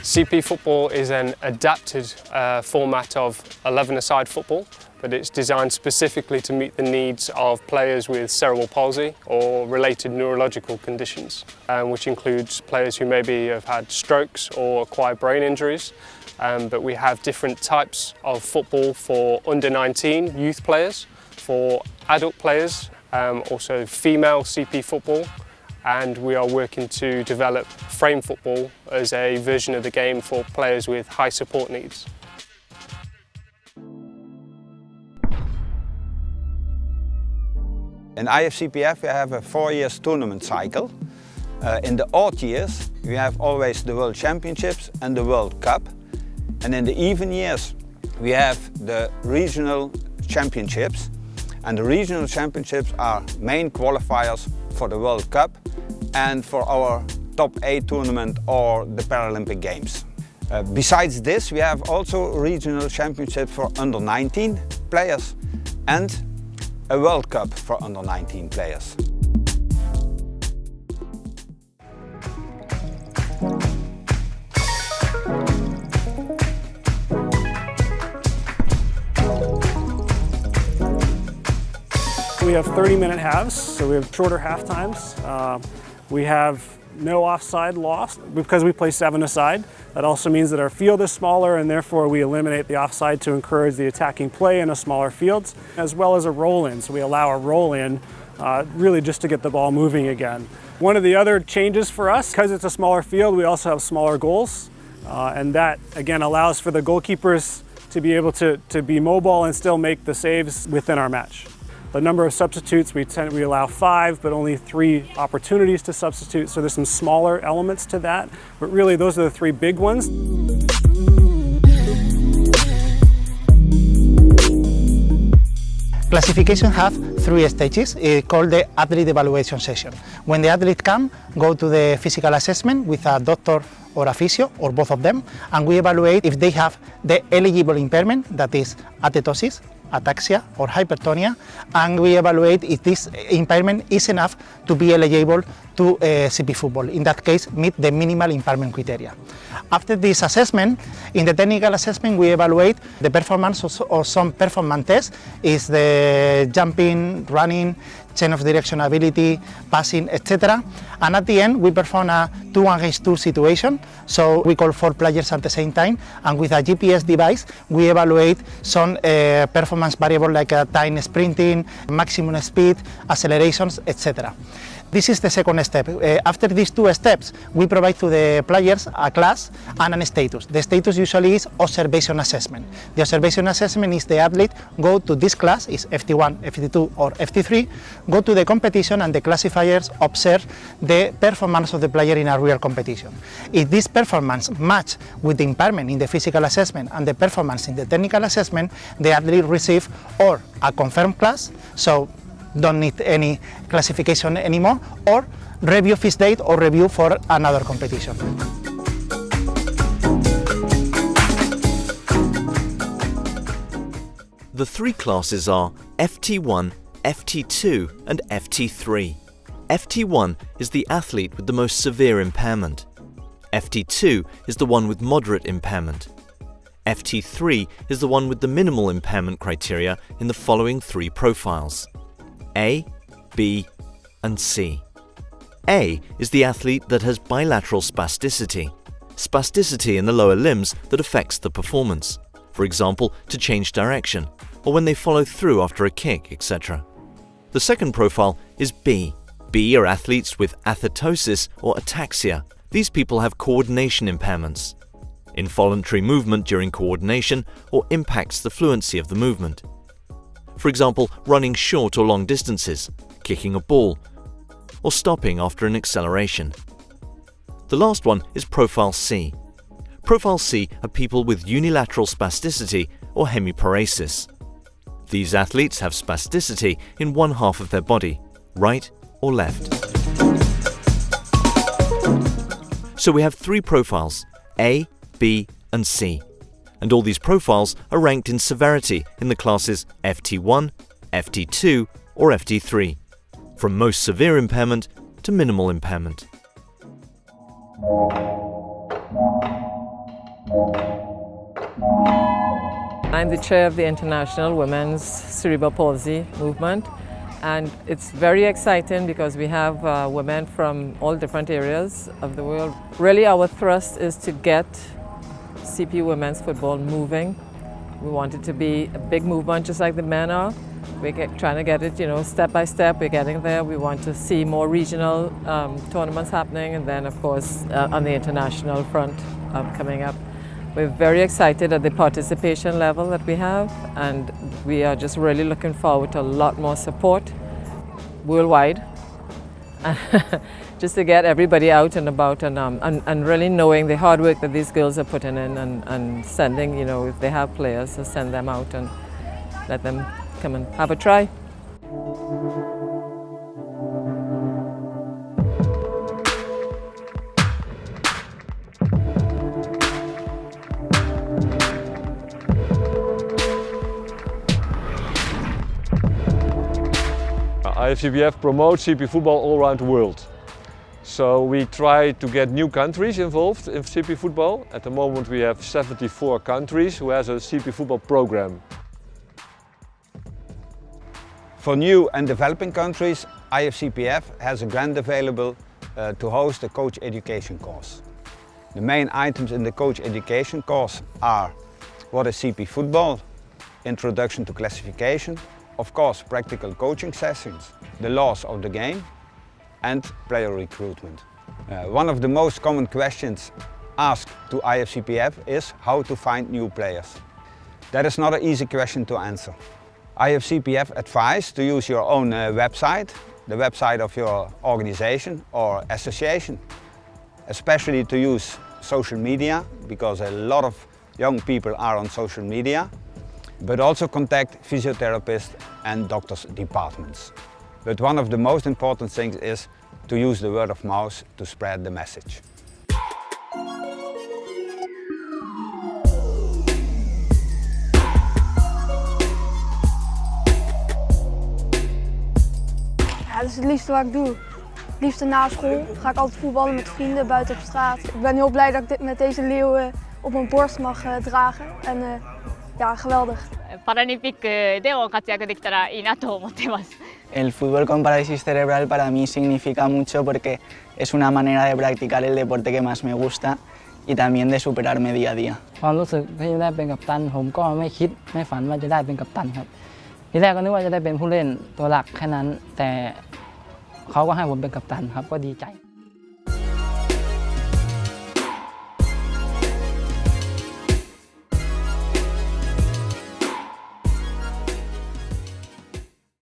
CP football is an adapted format of 11-a-side football, but it's designed specifically to meet the needs of players with cerebral palsy or related neurological conditions, which includes players who maybe have had strokes or acquired brain injuries. But we have different types of football for under 19 youth players, for adult players, also female CP football, and we are working to develop frame football as a version of the game for players with high support needs. In IFCPF we have a 4-year tournament cycle. In the odd years we have always the World Championships and the World Cup. And in the even years we have the regional championships. And the regional championships are main qualifiers for the World Cup and for our top 8 tournament or the Paralympic Games. Besides this, we have also regional championships for under 19 players and a World Cup for under 19 players. We have 30-minute halves, so we have shorter half times. We have no offside lost because we play 7-a-side. That also means that our field is smaller and therefore we eliminate the offside to encourage the attacking play in a smaller fields, as well as a roll-in. So we allow a roll-in really just to get the ball moving again. One of the other changes for us, because it's a smaller field, we also have smaller goals. And that again allows for the goalkeepers to be able to be mobile and still make the saves within our match. The number of substitutes, we allow 5, but only 3 opportunities to substitute, so there's some smaller elements to that, but really those are the 3 big ones. Classification have 3 stages called the athlete evaluation session. When the athlete go to the physical assessment with a doctor or a physio, or both of them, and we evaluate if they have the eligible impairment, that is athetosis, ataxia or hypertonia, and we evaluate if this impairment is enough to be eligible to CP football. In that case, meet the minimal impairment criteria. After this assessment, in the technical assessment, we evaluate the performance of some performance tests, is the jumping, running, change of direction ability, passing, etc. And at the end, we perform a 2-against-2 situation. So we call 4 players at the same time, and with a GPS device, we evaluate some performance variable like time sprinting, maximum speed, accelerations, etc. This is the second step. After these 2 steps, we provide to the players a class and a status. The status usually is observation assessment. The observation assessment is the athlete go to this class, is FT1, FT2 or FT3, go to the competition and the classifiers observe the performance of the player in a real competition. If this performance match with the impairment in the physical assessment and the performance in the technical assessment, the athlete receive or a confirmed class, so don't need any classification anymore, or review fixed date or review for another competition. The 3 classes are FT1, FT2 and FT3. FT1 is the athlete with the most severe impairment. FT2 is the one with moderate impairment. FT3 is the one with the minimal impairment criteria in the following 3 profiles: A, B and C. A is the athlete that has bilateral spasticity. Spasticity in the lower limbs that affects the performance, for example, to change direction, or when they follow through after a kick, etc. The second profile is B. B are athletes with athetosis or ataxia. These people have coordination impairments. Involuntary movement during coordination or impacts the fluency of the movement. For example, running short or long distances, kicking a ball, or stopping after an acceleration. The last one is Profile C. Profile C are people with unilateral spasticity or hemiparesis. These athletes have spasticity in one half of their body, right or left. So we have 3 profiles, A, B and C. And all these profiles are ranked in severity in the classes FT1, FT2 or FT3, from most severe impairment to minimal impairment. I'm the chair of the International Women's Cerebral Palsy Movement, and it's very exciting because we have women from all different areas of the world. Really, our thrust is to get CP women's football moving. We want it to be a big movement just like the men are. We're trying to get it, step by step. We're getting there. We want to see more regional tournaments happening, and then, of course, on the international front coming up. We're very excited at the participation level that we have, and we are just really looking forward to a lot more support worldwide, just to get everybody out and about and really knowing the hard work that these girls are putting in and sending, if they have players, to send them out and let them come and have a try. IFCPF promotes CP football all around the world. So we try to get new countries involved in CP football. At the moment we have 74 countries who has a CP football program. For new and developing countries, IFCPF has a grant available to host a coach education course. The main items in the coach education course are what is CP football, introduction to classification, of course practical coaching sessions, the laws of the game and player recruitment. One of the most common questions asked to IFCPF is how to find new players. That is not an easy question to answer. IFCPF advises to use your own website, the website of your organization or association, especially to use social media, because a lot of young people are on social media, but also contact physiotherapists and doctors' departments. But one of the most important things is to use the word of mouth to spread the message. Ja, dat is het liefste wat ik doe. Het liefste na school ga ik altijd voetballen met vrienden buiten op straat. Ik ben heel blij dat ik met deze leeuw op mijn borst mag dragen. En ja, geweldig. パラリンピックでも活躍できたらいいなと思っています。El fútbol con parálisis cerebral para mí significa mucho porque es una manera de practicar el deporte que más me gusta y también de superarme día a día. ความรู้สึกที่ได้เป็นกัปตันผมก็ไม่ฝันว่าจะได้เป็นกัปตันครับทีแรกก็นึกว่าจะได้เป็นผู้เล่นตัวหลักแค่นั้นแต่เขาก็ให้ผมเป็นกัปตันครับก็ดีใจ